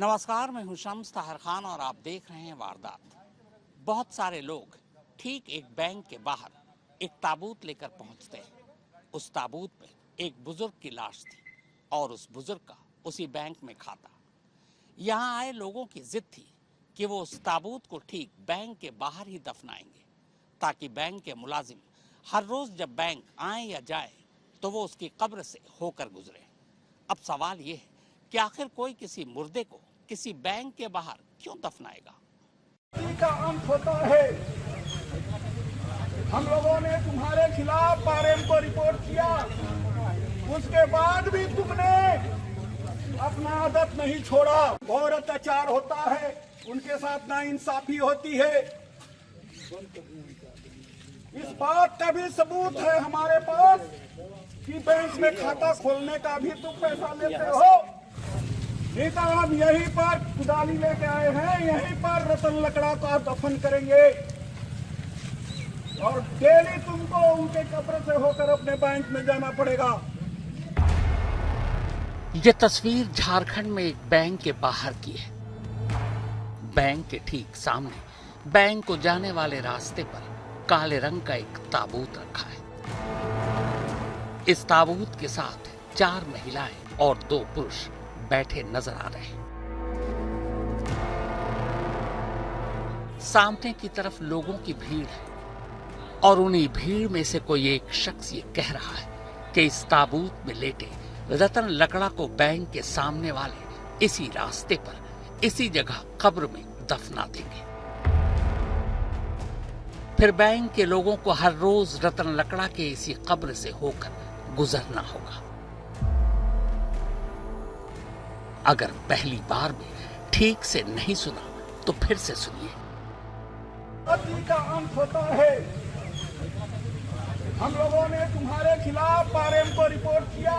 नमस्कार, मैं हूं शम्स ताहिर खान और आप देख रहे हैं वारदात। बहुत सारे लोग ठीक एक बैंक के बाहर एक ताबूत लेकर पहुंचते हैं। उस ताबूत में एक बुजुर्ग की लाश थी और उस बुजुर्ग का उसी बैंक में खाता। यहाँ आए लोगों की जिद थी कि वो उस ताबूत को ठीक बैंक के बाहर ही दफनाएंगे, ताकि बैंक के मुलाजिम हर रोज जब बैंक आए या जाए तो वो उसकी कब्र से होकर गुजरे। अब सवाल ये है कि आखिर कोई किसी मुर्दे को किसी बैंक के बाहर क्यों दफनाएगा? का अंत होता है। हम लोगों ने तुम्हारे खिलाफ आरएम को रिपोर्ट किया, उसके बाद भी तुमने अपना आदत नहीं छोड़ा। बहुत अत्याचार होता है, उनके साथ नाइंसाफी होती है। इस बात का भी सबूत है हमारे पास कि बैंक में खाता खोलने का भी तुम पैसा लेते हो। नहीं तो हम यहीं पर कुदाली लेके आए हैं, यहीं पर रतन लकड़ा का दफन करेंगे और डेली तुमको उनके कब्र से होकर अपने बैंक में जाना पड़ेगा। ये तस्वीर झारखंड में एक बैंक के बाहर की है। बैंक के ठीक सामने बैंक को जाने वाले रास्ते पर काले रंग का एक ताबूत रखा है। इस ताबूत के साथ 4 महिलाएं और 2 पुरुष बैठे नजर आ रहे हैं। सामने की तरफ लोगों की भीड़ है और उन्हीं भीड़ में से कोई एक शख्स ये कह रहा है कि इस ताबूत में लेटे रतन लकड़ा को बैंक के सामने वाले इसी रास्ते पर इसी जगह कब्र में दफना देंगे। फिर बैंक के लोगों को हर रोज रतन लकड़ा के इसी कब्र से होकर गुजरना होगा। अगर पहली बार में ठीक से नहीं सुना तो फिर से सुनिए। अति का अंत होता है। हम लोगों ने तुम्हारे खिलाफ आरएम को रिपोर्ट किया,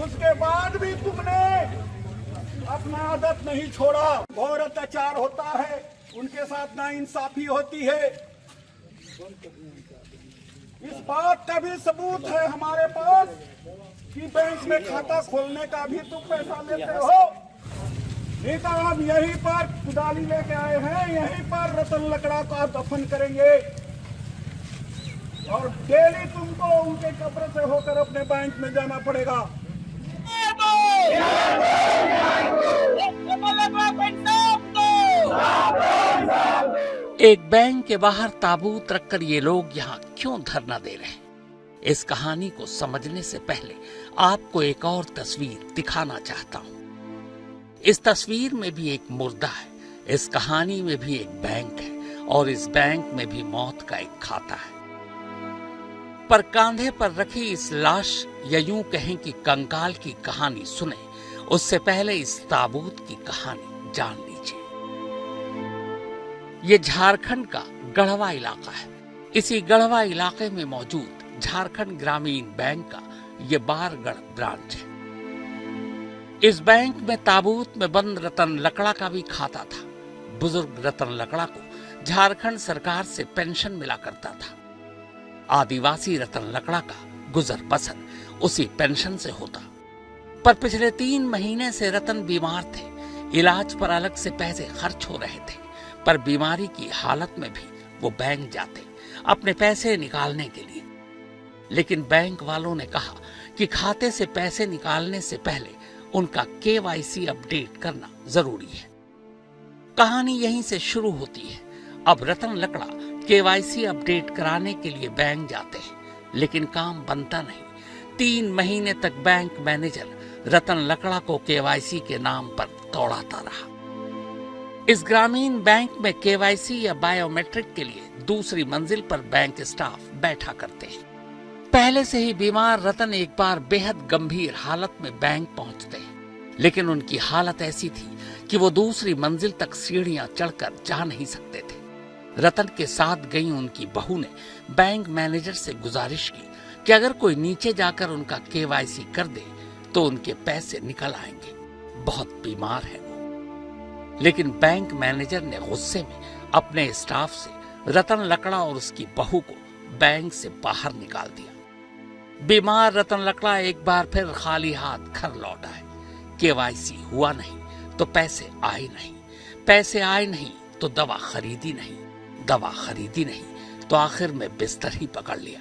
उसके बाद भी तुमने अपना आदत नहीं छोड़ा। बहुत अत्याचार होता है, उनके साथ नाइंसाफी होती है। इस बात का भी सबूत है हमारे पास कि बैंक में खाता खोलने का भी तुम पैसा लेते हो। नहीं तो हम यहीं पर कुदाली लेके आए हैं, यहीं पर रतन लकड़ा का दफन करेंगे और डेली तुमको उनके कब्र से होकर अपने बैंक में जाना पड़ेगा। एक बैंक के बाहर ताबूत रखकर ये लोग यहाँ क्यों धरना दे रहे हैं? इस कहानी को समझने से पहले आपको एक और तस्वीर दिखाना चाहता हूँ। इस तस्वीर में भी एक मुर्दा है, इस कहानी में भी एक बैंक है और इस बैंक में भी मौत का एक खाता है। पर कांधे पर रखी इस लाश या यूं कहें कि कंकाल की कहानी सुने उससे पहले इस ताबूत की कहानी जान लीजिए। ये झारखंड का गढ़वा इलाका है। इसी गढ़वा इलाके में मौजूद झारखंड ग्रामीण बैंक का ये बारगढ़ ब्रांच है। इस बैंक में ताबूत में बंद रतन लकड़ा का भी खाता था। बुजुर्ग रतन लकड़ा को झारखंड सरकार से पेंशन मिला करता था। आदिवासी रतन लकड़ा का गुजर बसर उसी पेंशन से होता। पर पिछले 3 महीने से रतन बीमार थे। इलाज पर अलग से पैसे खर्च हो रहे थे, पर बीमारी की हालत में भी वो बैंक जाते अपने पैसे निकालने के लिए। लेकिन बैंक वालों ने कहा कि खाते से पैसे निकालने से पहले उनका KYC अपडेट करना जरूरी है। कहानी यहीं से शुरू होती है। अब रतन लकड़ा KYC अपडेट कराने के लिए बैंक जाते हैं, लेकिन काम बनता नहीं। 3 महीने तक बैंक मैनेजर रतन लकड़ा को KYC के नाम पर दौड़ाता रहा। इस ग्रामीण बैंक में KYC या बायोमेट्रिक के लिए दूसरी मंजिल पर बैंक स्टाफ बैठा करते हैं। पहले से ही बीमार रतन एक बार बेहद गंभीर हालत में बैंक पहुंचते हैं, लेकिन उनकी हालत ऐसी थी कि वो दूसरी मंजिल तक सीढ़ियां चढ़कर जा नहीं सकते थे। रतन के साथ गई उनकी बहू ने बैंक मैनेजर से गुजारिश की कि अगर कोई नीचे जाकर उनका KYC कर दे तो उनके पैसे निकल आएंगे। बहुत बीमार है वो। लेकिन बैंक मैनेजर ने गुस्से में अपने स्टाफ से रतन लकड़ा और उसकी बहू को बैंक से बाहर निकाल दिया। बीमार रतन लकड़ा एक बार फिर खाली हाथ घर लौटा है। KYC हुआ नहीं तो पैसे आए नहीं, पैसे आए नहीं तो दवा खरीदी नहीं, दवा खरीदी नहीं तो आखिर में बिस्तर ही पकड़ लिया।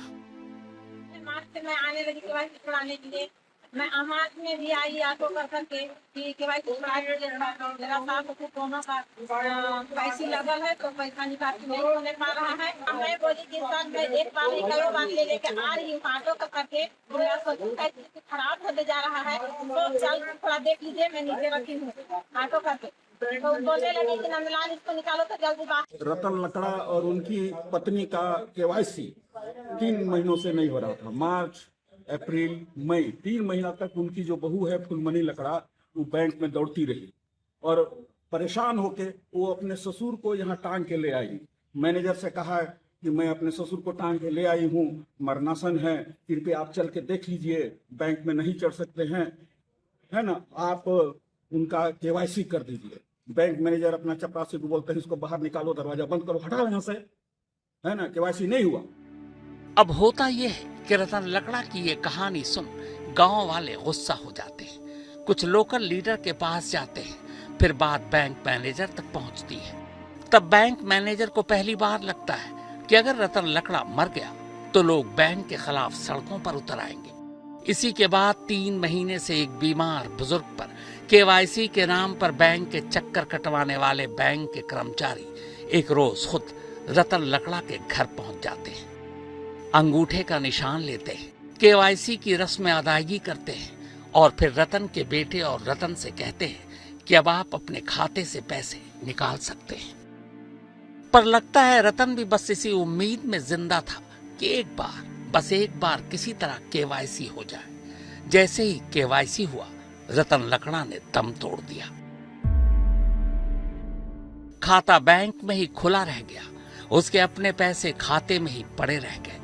मार्च से मैं आने लगी केवाईसी कराने के लिए। मैं मार्च में भी आई ऑटो कर करके कि केवाईसी करा के मेरा साथ को दोनों का केवाईसी लगल है तो पैसा निकाल नहीं होने पा रहा है। मैं बोली कि सर मैं एक बार ही कई बार ले लेके आ रही हूँ ऑटो कर करके, मेरा स्थिति खराब होते जा रहा है तो चल थोड़ा देख लीजिए, मैं नीचे रखी हूँ ऑटो करके। तो बोलने लगी कि नंदलाल इसको निकालो तो जल्दी बात। रतन लकड़ा और उनकी पत्नी का केवाईसी 3 महीनों से नहीं हो रहा था। मार्च, अप्रैल, मई 3 महीना तक उनकी जो बहू है फुलमणि लकड़ा वो बैंक में दौड़ती रही और परेशान होके वो अपने ससुर को यहाँ टांग के ले आई। मैनेजर से कहा कि मैं अपने ससुर को टांग के ले आई हूँ, मरनासन है, कृपया आप चल के देख लीजिए, बैंक में नहीं चढ़ सकते हैं, है ना, आप उनका केवाईसी कर दीजिए। बैंक मैनेजर अपना चपरासी को बोलते हैं इसको बाहर निकालो, दरवाजा बंद करो, हटाओ यहाँ से, है ना, केवाईसी नहीं हुआ। अब होता यह है कि रतन लकड़ा की ये कहानी सुन गांव वाले गुस्सा हो जाते हैं, कुछ लोकल लीडर के पास जाते हैं, फिर बात बैंक मैनेजर तक पहुंचती है। तब बैंक मैनेजर को पहली बार लगता है कि अगर रतन लकड़ा मर गया तो लोग बैंक के खिलाफ सड़कों पर उतर आएंगे। इसी के बाद 3 महीने से एक बीमार बुजुर्ग पर केवाईसी के नाम पर बैंक के चक्कर कटवाने वाले बैंक के कर्मचारी एक रोज खुद रतन लकड़ा के घर पहुंच जाते हैं, अंगूठे का निशान लेते हैं, केवाईसी की रस्म अदायगी करते हैं और फिर रतन के बेटे और रतन से कहते हैं कि अब आप अपने खाते से पैसे निकाल सकते हैं। पर लगता है रतन भी बस इसी उम्मीद में जिंदा था कि एक बार किसी तरह केवाईसी हो जाए। जैसे ही केवाईसी हुआ रतन लकड़ा ने दम तोड़ दिया। खाता बैंक में ही खुला रह गया, उसके अपने पैसे खाते में ही पड़े रह गए।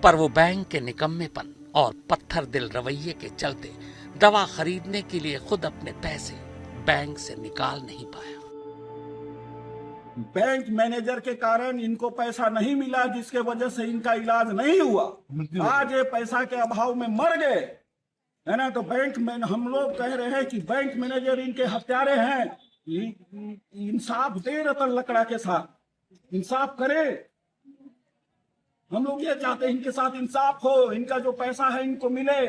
पर वो बैंक के निकम्मेपन और पत्थर दिल रवैये के चलते दवा खरीदने के लिए खुद अपने पैसे बैंक से निकाल नहीं पाया। बैंक मैनेजर के कारण इनको पैसा नहीं मिला, जिसके वजह से इनका इलाज नहीं हुआ। आज ये पैसा के अभाव में मर गए, है ना। तो बैंक में हम लोग कह रहे हैं कि बैंक मैनेजर इनके हत्यारे हैं। इंसाफ दे रतन लकड़ा के साथ, इंसाफ करे। हम लोग ये चाहते हैं इनके साथ इंसाफ हो, इनका जो पैसा है इनको मिले।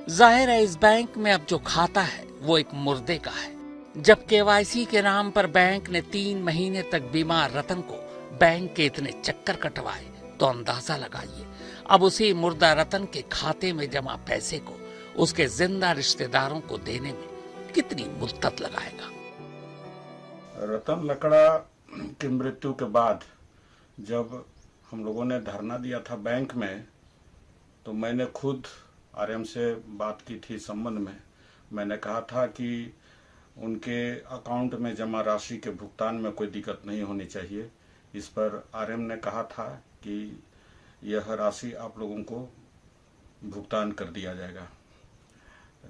जाहिर है इस बैंक में अब जो खाता है वो एक मुर्दे का है। जब केवाईसी के नाम पर बैंक ने 3 महीने तक बीमार रतन को बैंक के इतने चक्कर कटवाए तो अंदाजा लगाइए अब उसी मुर्दा रतन के खाते में जमा पैसे को उसके जिंदा रिश्तेदारों को देने में कितनी मुद्दत लगाएगा। रतन लकड़ा की मृत्यु के बाद जब हम लोगों ने धरना दिया था बैंक में, तो मैंने खुद आरएम से बात की थी संबंध में। मैंने कहा था कि उनके अकाउंट में जमा राशि के भुगतान में कोई दिक्कत नहीं होनी चाहिए। इस पर आरएम ने कहा था कि यह राशि आप लोगों को भुगतान कर दिया जाएगा,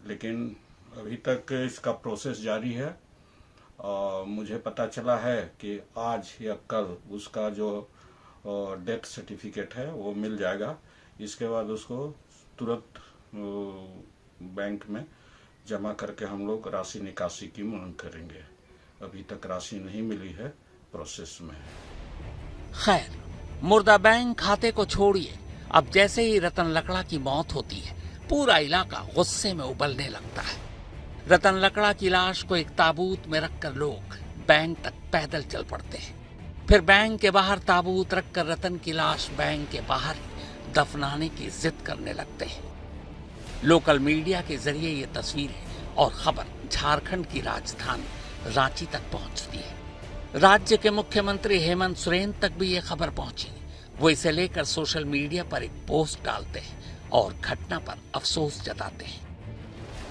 लेकिन अभी तक इसका प्रोसेस जारी है। मुझे पता चला है कि आज या कल उसका जो डेथ सर्टिफिकेट है वो मिल जाएगा। इसके बाद उसको तुरंत बैंक में जमा करके हम लोग राशि निकासी की मांग करेंगे। अभी तक राशि नहीं मिली है, प्रोसेस में है। खैर, मुर्दा बैंक खाते को छोड़िए, अब जैसे ही रतन लकड़ा की मौत होती है पूरा इलाका गुस्से में उबलने लगता है। रतन लकड़ा की लाश को एक ताबूत में रखकर लोग बैंक तक पैदल चल पड़ते हैं। फिर बैंक के बाहर ताबूत रखकर रतन की लाश बैंक के बाहर ही दफनाने की जिद करने लगते हैं। लोकल मीडिया के जरिए ये तस्वीरें और खबर झारखंड की राजधानी रांची तक पहुंचती है। राज्य के मुख्यमंत्री हेमंत सोरेन तक भी ये खबर पहुंची। वो इसे लेकर सोशल मीडिया पर एक पोस्ट डालते हैं और घटना पर अफसोस जताते हैं।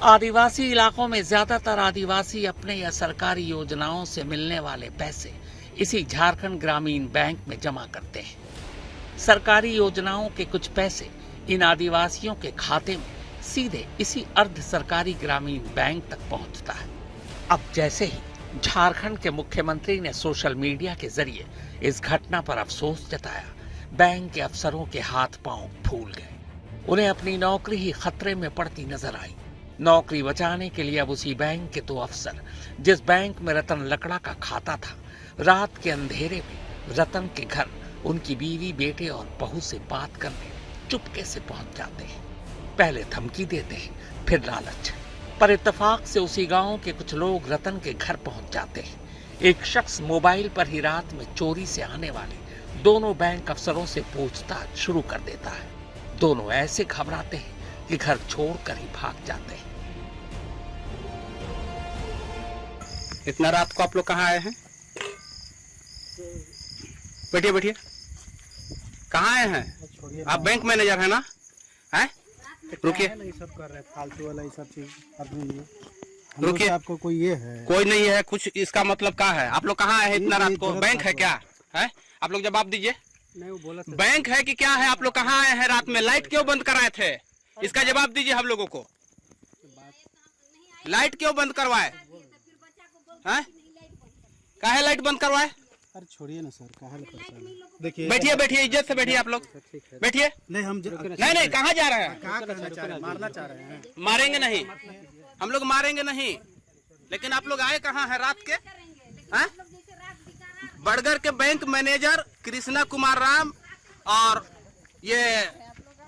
आदिवासी इलाकों में ज्यादातर आदिवासी अपने या सरकारी योजनाओं से मिलने वाले पैसे इसी झारखंड ग्रामीण बैंक में जमा करते हैं। सरकारी योजनाओं के कुछ पैसे इन आदिवासियों के खाते में सीधे इसी अर्ध सरकारी ग्रामीण बैंक तक पहुंचता है। अब जैसे ही झारखंड के मुख्यमंत्री ने सोशल मीडिया के जरिए इस घटना पर अफसोस जताया, बैंक के अफसरों के हाथ पांव फूल गए। उन्हें अपनी नौकरी ही खतरे में पड़ती नजर आई। नौकरी बचाने के लिए अब उसी बैंक के 2 अफसर, जिस बैंक में रतन लकड़ा का खाता था, रात के अंधेरे में रतन के घर उनकी बीवी, बेटे और बहू से बात करने चुपके से पहुंच जाते हैं। पहले धमकी देते हैं, फिर लालच। पर इत्तेफाक से उसी गांव के कुछ लोग रतन के घर पहुंच जाते हैं। एक शख्स मोबाइल पर ही रात में चोरी से आने वाले दोनों बैंक अफसरों से पूछताछ शुरू कर देता है। दोनों ऐसे घबराते हैं कि घर छोड़कर ही भाग जाते हैं। इतना रात को आप लोग कहाँ आए हैं? बैठिए बैठिए। कहाँ आए हैं आप? बैंक मैनेजर है ना? हैं? रुकिए। सब कर रहे हैं फालतू वाला ये सब चीज आदमी नहीं है। रुकिए। आपको कोई ये है? कोई नहीं है कुछ। इसका मतलब क्या है? आप लोग कहाँ आए हैं इतना रात को? बैंक है क्या है? आप लोग जवाब दीजिए। नहीं वो बोला बैंक है कि क्या है? आप लोग कहाँ आए हैं रात में? लाइट क्यों बंद कराए थे? इसका जवाब दीजिए हम लोगों को। लाइट क्यों बंद करवाए? काहे लाइट बंद करवाए? अरे छोड़िए ना सर, कहाँ देखिए। बैठिए बैठिए, इज्जत से बैठिए आप लोग। बैठिए। नहीं हम नहीं कहाँ जा रहे हैं? कहाँ करना चाह रहे हैं? मारना चाह रहे हैं? मारेंगे नहीं, हम लोग मारेंगे नहीं। लेकिन आप लोग आए कहाँ हैं रात के? हैं? बड़गर के बैंक मैनेजर कृष्णा कुमार राम और ये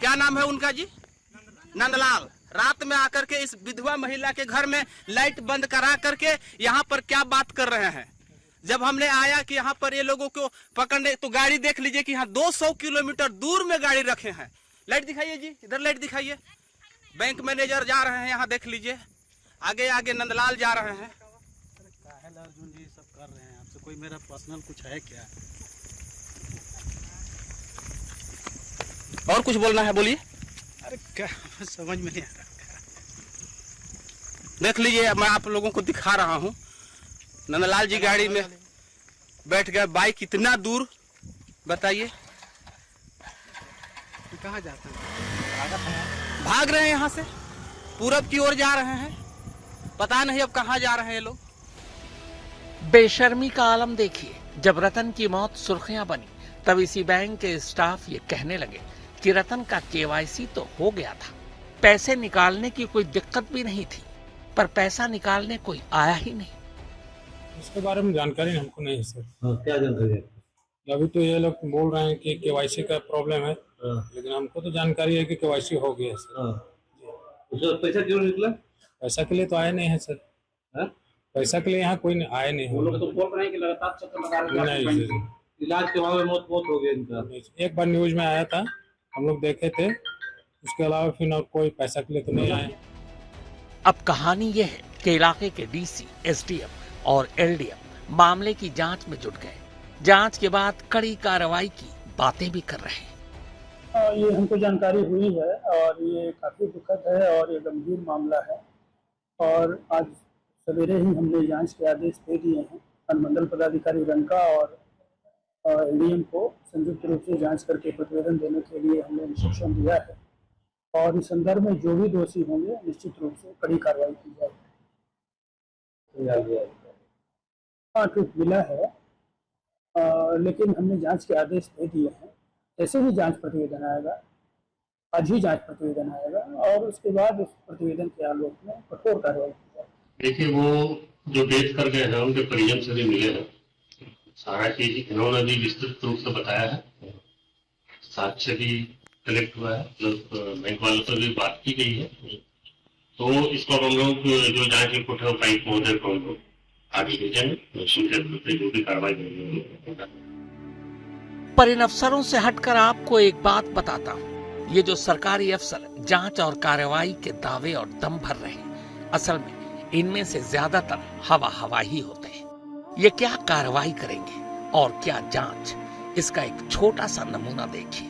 क्या नाम है उनका जी? नंदलाल। रात में आकर के इस विधवा महिला के घर में लाइट बंद करा करके यहाँ पर क्या बात कर रहे हैं। जब हमने आया कि यहाँ पर ये लोगों को पकड़ने, तो गाड़ी देख लीजिए कि यहाँ 200 किलोमीटर दूर में गाड़ी रखे हैं। लाइट दिखाइए जी, इधर लाइट दिखाइए। बैंक मैनेजर जा रहे हैं, यहाँ देख लीजिए। आगे आगे नंदलाल जा रहे हैं। अर्जुन जी सब कर रहे हैं, आपसे कोई मेरा पर्सनल कुछ है क्या? और कुछ बोलना है? बोलिए। अरे क्या समझ में नहीं आ रहा। देख लीजिए, मैं आप लोगों को दिखा रहा हूँ। नंदलाल जी गाड़ी में बैठ गए। बाइक इतना दूर, बताइए कहाँ जाते हैं? भाग रहे हैं यहाँ से, पूरब की ओर जा रहे हैं। पता नहीं अब कहाँ जा रहे हैं ये लोग। बेशर्मी का आलम देखिए। जब रतन की मौत सुर्खियां बनी, तब इसी बैंक के स्टाफ ये कहने लगे कि रतन का केवाईसी तो हो गया था, पैसे निकालने की कोई दिक्कत भी नहीं थी, पर पैसा निकालने कोई आया ही नहीं। इसके बारे में जानकारी हमको नहीं है सर। क्या जानकारी है? अभी तो ये लोग बोल रहे हैं कि केवाईसी का प्रॉब्लम है, लेकिन हमको तो जानकारी है कि केवाईसी हो गया सर। उसका पैसा क्यों निकला? पैसा के लिए तो आए नहीं है सर। पैसा के लिए यहाँ कोई आए नहीं। वो लोग तो बोल रहे हैं कि लगातार चक्कर लगा रहे हैं। नहीं, इलाज के बाद मौत हो गया इनका। एक बार न्यूज में आया था, हम लोग देखे थे। उसके अलावा फिर और कोई पैसा के लिए तो नहीं आए। अब कहानी यह है कि इलाके के डीसी, एसडीएम और एलडीएम मामले की जांच में जुट गए। जांच के बाद कड़ी कार्रवाई की बातें भी कर रहे हैं। ये हमको जानकारी हुई है और ये काफ़ी दुखद है और ये गंभीर मामला है। और आज सवेरे ही हमने जांच के आदेश दे दिए हैं। अनुमंडल पदाधिकारी रंका और एलडीएम को संयुक्त रूप से जांच करके प्रतिवेदन देने के लिए हमने इंस्ट्रक्शन दिया है। और इस संदर्भ में जो भी दोषी होंगे निश्चित रूप से कड़ी कार्रवाई की जाएगी। हाँ, ट्रुथ मिला है, लेकिन हमने जांच के आदेश दे दिए हैं। जैसे ही जांच प्रतिवेदन आएगा, आज ही जांच प्रतिवेदन आएगा और उसके बाद उस प्रतिवेदन के आलोक में कठोर कार्रवाई की जाएगी। देखिए, वो जो डेथ कर गए हैं उनके परिजन से भी मिले हैं। सारा चीज इन्होंने भी विस्तृत रूप से बताया है। साक्ष्य भी कलेक्ट हुआ है, प्लस बैंक वालों से भी बात की गई है। तो इसको हम लोग जो जांच रिपोर्ट है उपायुक्त महोदय को हम लोग आगे भेजेंगे। जो भी कार्रवाई होगी। पर इन अफसरों से हटकर आपको एक बात बताता हूँ, ये जो सरकारी अफसर जांच और कार्रवाई के दावे और दम भर रहे हैं, असल में इनमें से ज्यादातर हवा ही होते हैं। ये क्या कार्रवाई करेंगे और क्या जांच, इसका एक छोटा सा नमूना देखिए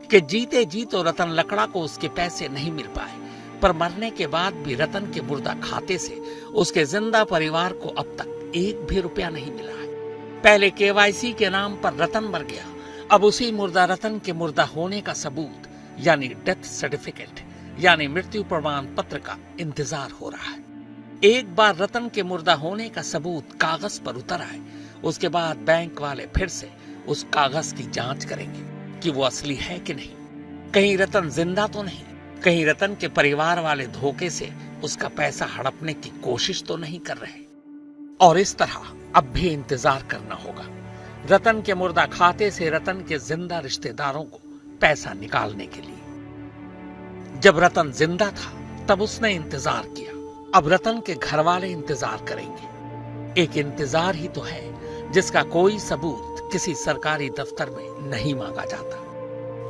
कि जीते जी तो रतन लकड़ा को उसके पैसे नहीं मिल पाए, पर मरने के बाद भी रतन के मुर्दा खाते से उसके जिंदा परिवार को अब तक एक भी रुपया नहीं मिला है। पहले केवाईसी के नाम पर रतन मर गया, अब उसी मुर्दा रतन के मुर्दा होने का सबूत यानी डेथ सर्टिफिकेट यानी मृत्यु प्रमाण पत्र का इंतजार हो रहा है। एक बार रतन के मुर्दा होने का सबूत कागज पर उतर आए, उसके बाद बैंक वाले फिर से उस कागज की जांच करेंगे कि वो असली है कि नहीं, कहीं रतन जिंदा तो नहीं, कहीं रतन के परिवार वाले धोखे से उसका पैसा हड़पने की कोशिश तो नहीं कर रहे। और इस तरह अब भी इंतजार करना होगा रतन के मुर्दा खाते से रतन के जिंदा रिश्तेदारों को पैसा निकालने के लिए। जब रतन जिंदा था तब उसने इंतजार किया, अब रतन के घर वाले इंतजार करेंगे। एक इंतजार ही तो है जिसका कोई सबूत किसी सरकारी दफ्तर में नहीं मांगा जाता,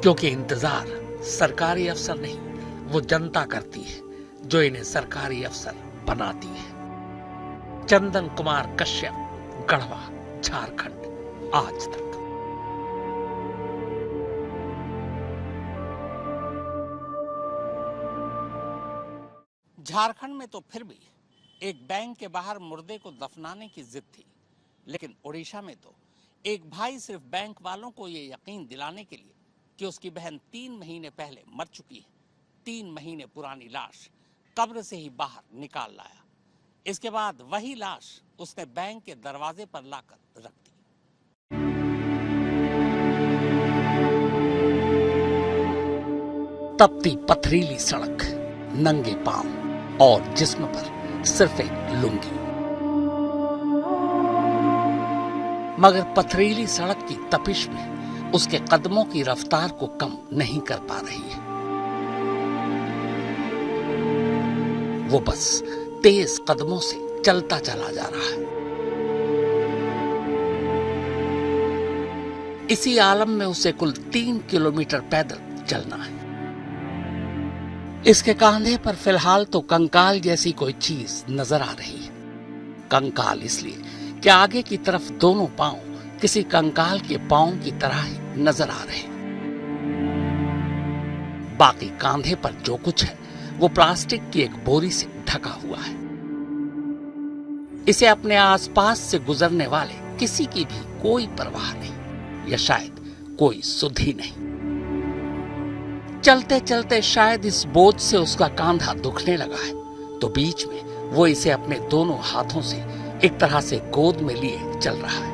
क्योंकि इंतजार सरकारी अफसर नहीं, वो जनता करती है जो इन्हें सरकारी अफसर बनाती है। चंदन कुमार कश्यप, गढ़वा, झारखंड, आज तक। झारखंड में तो फिर भी एक बैंक के बाहर मुर्दे को दफनाने की जिद थी, लेकिन ओडिशा में तो एक भाई सिर्फ बैंक वालों को ये यकीन दिलाने के लिए कि उसकी बहन 3 महीने पहले मर चुकी है, 3 महीने पुरानी लाश कब्र से ही बाहर निकाल लाया। इसके बाद वही लाश उसने बैंक के दरवाजे पर लाकर रख दी। तपती पथरीली सड़क, नंगे पांव और जिस्म पर सिर्फ एक लुंगी। मगर पथरीली सड़क की तपिश में उसके कदमों की रफ्तार को कम नहीं कर पा रही है। वो बस तेज कदमों से चलता चला जा रहा है। इसी आलम में उसे कुल 3 किलोमीटर पैदल चलना है। इसके कांधे पर फिलहाल तो कंकाल जैसी कोई चीज नजर आ रही है। कंकाल इसलिए कि आगे की तरफ दोनों पांव किसी कंकाल के पांव की तरह ही नजर आ रहे हैं। बाकी कांधे पर जो कुछ है वो प्लास्टिक की एक बोरी से ढका हुआ है। इसे अपने आसपास से गुजरने वाले किसी की भी कोई परवाह नहीं, या शायद कोई सुध ही नहीं। चलते चलते शायद इस बोझ से उसका कांधा दुखने लगा है, तो बीच में वो इसे अपने दोनों हाथों से एक तरह से गोद में लिए चल रहा है।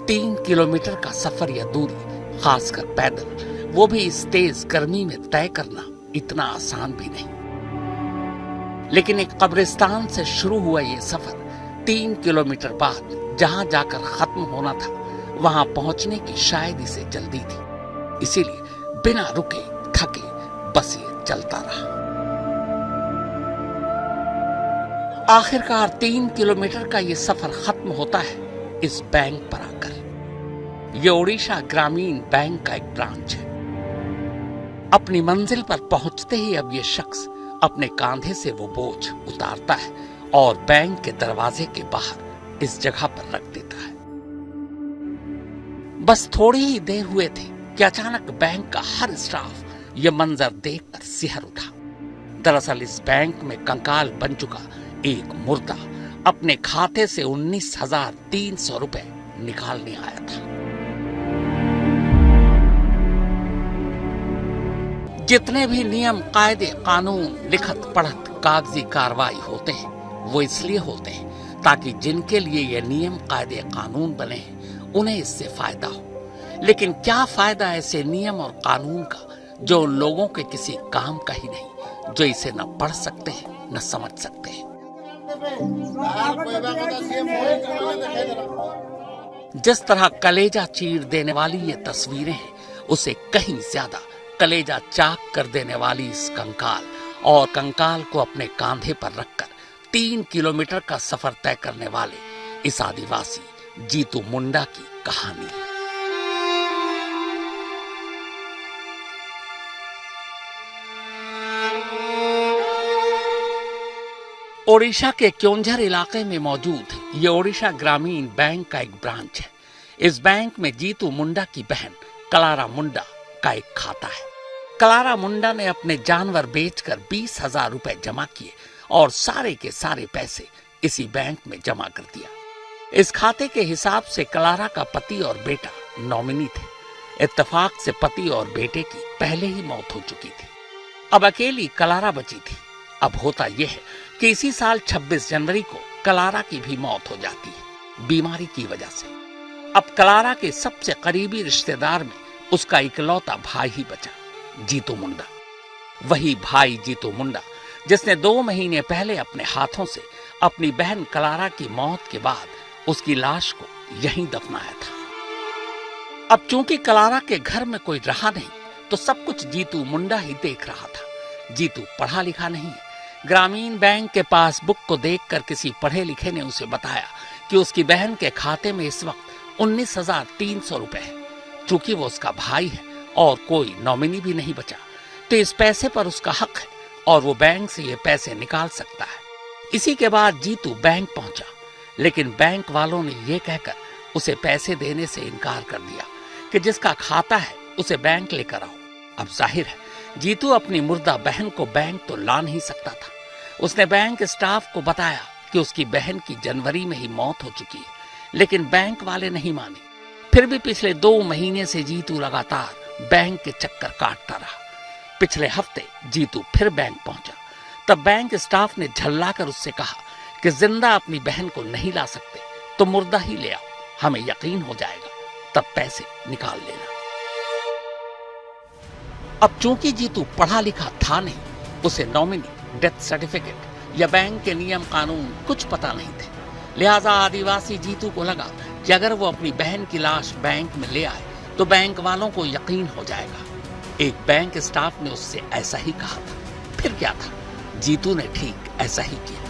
3 किलोमीटर का सफर या दूरी, खासकर पैदल, वो भी इस तेज गर्मी में तय करना इतना आसान भी नहीं। लेकिन एक कब्रिस्तान से शुरू हुआ ये सफर 3 किलोमीटर बाद जहां जाकर खत्म होना था, वहां पहुंचने की शायद इसे जल्दी थी। इसीलिए बिना रुके थके बस ये चलता रहा। आखिरकार 3 किलोमीटर का ये सफर खत्म होता है इस बैंक पर आकर। ये ओडिशा ग्रामीण बैंक का एक ब्रांच है। अपनी मंजिल पर पहुंचते ही अब ये शख्स अपने कांधे से वो बोझ उतारता है और बैंक के दरवाजे के बाहर इस जगह पर रख देता है। बस थोड़ी ही देर हुए थे कि अचानक बैंक का हर स्टाफ ये मंजर देखकर सिहर उठा। दरअसल इस बैंक में कंकाल बन चुका एक मुर्दा अपने खाते से 19,300 रुपए निकालने आया था। जितने भी नियम, कायदे, कानून, लिखत पढ़त, कागजी कार्रवाई होते हैं, वो इसलिए होते हैं ताकि जिनके लिए ये नियम, कायदे, कानून बने हैं उन्हें इससे फायदा हो। लेकिन क्या फायदा ऐसे नियम और कानून का जो उन लोगों के किसी काम का ही नहीं, जो इसे न पढ़ सकते हैं न समझ सकते हैं। जिस तरह कलेजा चीर देने वाली ये तस्वीरें हैं, उसे कहीं ज्यादा कलेजा चाक कर देने वाली इस कंकाल और कंकाल को अपने कांधे पर रखकर 3 किलोमीटर का सफर तय करने वाले इस आदिवासी जीतू मुंडा की कहानी है। ओडिशा के क्योंझर इलाके में मौजूद ये ओडिशा ग्रामीण बैंक का एक ब्रांच है। इस बैंक में जीतू मुंडा की बहन कलारा मुंडा का एक खाता है। कलारा मुंडा ने अपने जानवर बेचकर 20,000 रुपए जमा किए और सारे के सारे पैसे इसी बैंक में जमा कर दिया। इस खाते के हिसाब से कलारा का पति और बेटा नॉमिनी थे। इत्तेफाक से पति और बेटे की पहले ही मौत हो चुकी थी। अब अकेली कलारा बची थी। अब होता यह है कि इसी साल 26 जनवरी को कलारा की भी मौत हो जाती है बीमारी की वजह से। अब कलारा के सबसे करीबी रिश्तेदार में उसका इकलौता भाई ही बचा। जीतू मुंडा। वही भाई जीतू मुंडा जिसने 2 महीने पहले अपने हाथों से अपनी बहन क्लारा की मौत के बाद उसकी लाश को यहीं दफनाया था। अब चूंकि क्लारा के घर में कोई रहा नहीं तो सब कुछ जीतू मुंडा ही देख रहा था। जीतू पढ़ा लिखा नहीं है। ग्रामीण बैंक के पासबुक को देखकर किसी पढ़े लिखे ने उसे बताया कि उसकी बहन के खाते में इस वक्त 19,300 रुपए है। चूंकि वो उसका भाई है और कोई नॉमिनी भी नहीं बचा तो इस पैसे पर उसका हक है और वो बैंक से ये पैसे निकाल सकता है। इसी के बाद जीतू बैंक पहुंचा, लेकिन बैंक वालों ने ये कहकर उसे पैसे देने से इनकार कर दिया कि जिसका खाता है उसे बैंक लेकर आओ। अब जाहिर है जीतू अपनी मुर्दा बहन को बैंक तो ला नहीं सकता था। उसने बैंक स्टाफ को बताया कि उसकी बहन की जनवरी में ही मौत हो चुकी है, लेकिन बैंक वाले नहीं माने। फिर भी पिछले 2 महीने से जीतू लगातार बैंक के चक्कर काटता रहा। पिछले हफ्ते जीतू फिर बैंक पहुंचा। तब बैंक स्टाफ ने झल्लाकर उससे कहा कि जिंदा अपनी बहन को नहीं ला सकते तो मुर्दा ही ले आओ, हमें यकीन हो जाएगा, तब पैसे निकाल लेना। अब चूंकि जीतू पढ़ा लिखा था नहीं, उसे नॉमिनी, डेथ सर्टिफिकेट या बैंक के नियम कानून कुछ पता नहीं थे। लिहाजा आदिवासी जीतू को लगा कि अगर वो अपनी बहन की लाश बैंक में ले आए तो बैंक वालों को यकीन हो जाएगा। एक बैंक स्टाफ ने उससे ऐसा ही कहा था। फिर क्या था, जीतू ने ठीक ऐसा ही किया।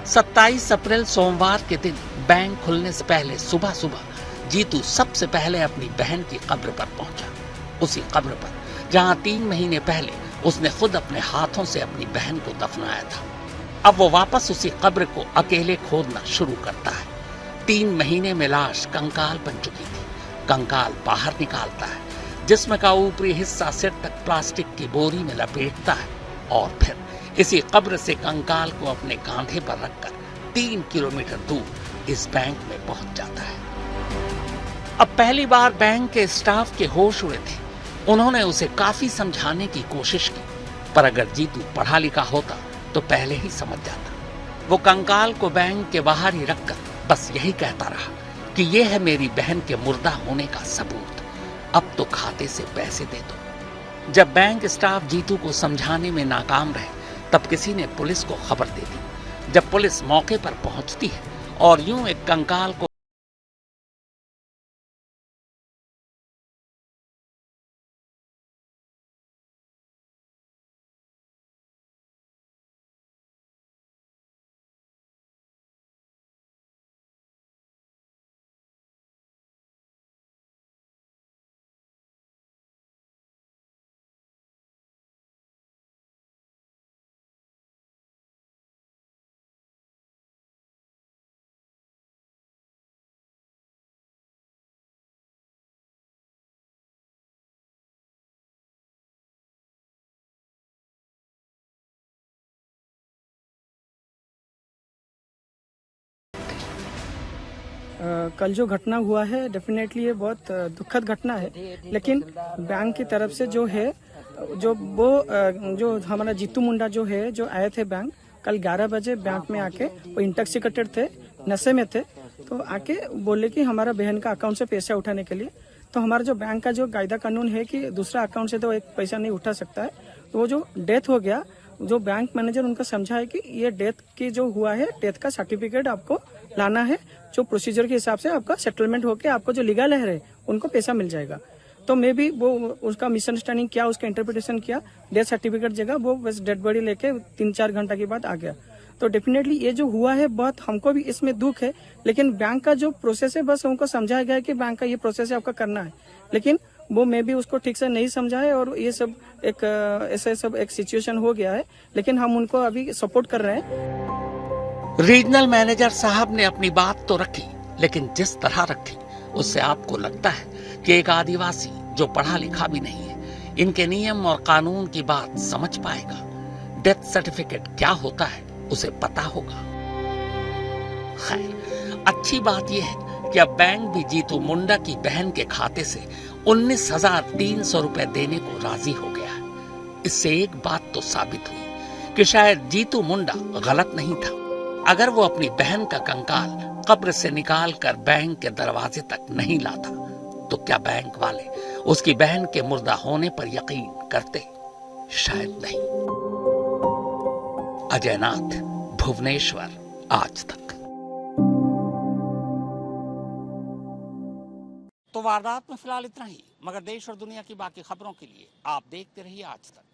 27 अप्रैल सोमवार के दिन बैंक खुलने से पहले सुबह सुबह जीतू सबसे पहले अपनी बहन की कब्र पर पहुंचा। उसी कब्र पर जहां 3 महीने पहले उसने खुद अपने हाथों से अपनी बहन को दफनाया था। अब वो वापस उसी कब्र को अकेले खोदना शुरू करता है। 3 महीने में लाश कंकाल बन चुकी थी। कंकाल बाहर निकालता है, जिस्म का ऊपरी हिस्सा सिर तक प्लास्टिक की बोरी में लपेटता है और फिर इसी कब्र से कंकाल को अपने कांधे पर रखकर 3 किलोमीटर दूर इस बैंक में पहुंच जाता है। अब पहली बार बैंक के स्टाफ के होश उड़े थे। उन्होंने उसे काफी समझाने की कोशिश की, पर अगर जीतू पढ़ा लिखा होता तो पहले ही समझ जाता। वो कंकाल को बैंक के बाहर ही रखकर बस यही कहता रहा कि ये है मेरी बहन के मुर्दा होने का सबूत, अब तो खाते से पैसे दे दो। जब बैंक स्टाफ जीतू को समझाने में नाकाम रहे तब किसी ने पुलिस को खबर दे दी। जब पुलिस मौके पर पहुंचती है और यूं एक कंकाल को कल जो घटना हुआ है डेफिनेटली ये बहुत दुखद घटना है, लेकिन बैंक की तरफ से जो है जो हमारा जीतू मुंडा जो है जो आए थे बैंक कल 11 बजे बैंक में आके, वो इंटॉक्सिकेटेड थे, नशे में थे, तो आके बोले कि हमारा बहन का अकाउंट से पैसा उठाने के लिए। तो हमारा जो बैंक का जो कायदा कानून है कि दूसरा अकाउंट से तो एक पैसा नहीं उठा सकता है। तो वो जो डेथ हो गया, जो बैंक मैनेजर उनको समझा है कि ये डेथ की जो हुआ है, डेथ का सर्टिफिकेट आपको लाना है, जो प्रोसीजर के हिसाब से आपका सेटलमेंट होके आपको जो लीगल है उनको पैसा मिल जाएगा। तो मे भी वो उसका मिसअंडरस्टैंडिंग किया, उसका इंटरप्रिटेशन किया, डेथ सर्टिफिकेट जगह वो बस डेड बॉडी लेके 3-4 घंटा के बाद आ गया। तो डेफिनेटली ये जो हुआ है बहुत हमको भी इसमें दुख है, लेकिन बैंक का जो प्रोसेस है बस उनको समझाया गया है कि बैंक का ये प्रोसेस है, आपका करना है, लेकिन वो मे भी उसको ठीक से नहीं समझा है और ये सब एक ऐसे सब एक सिचुएशन हो गया है, लेकिन हम उनको अभी सपोर्ट कर रहे हैं। रीजनल मैनेजर साहब ने अपनी बात तो रखी, लेकिन जिस तरह रखी उससे आपको लगता है कि एक आदिवासी जो पढ़ा लिखा भी नहीं है इनके नियम और कानून की बात समझ पाएगा? डेथ सर्टिफिकेट क्या होता है उसे पता होगा? खैर, अच्छी बात यह है कि अब बैंक भी जीतू मुंडा की बहन के खाते से 19,300 रुपए देने को राजी हो गया है। इससे एक बात तो साबित हुई कि शायद जीतू मुंडा गलत नहीं था। अगर वो अपनी बहन का कंकाल कब्र से निकाल कर बैंक के दरवाजे तक नहीं लाता तो क्या बैंक वाले उसकी बहन के मुर्दा होने पर यकीन करते? शायद नहीं। अजय नाथ, भुवनेश्वर, आज तक। तो वारदात में फिलहाल इतना ही, मगर देश और दुनिया की बाकी खबरों के लिए आप देखते रहिए आज तक।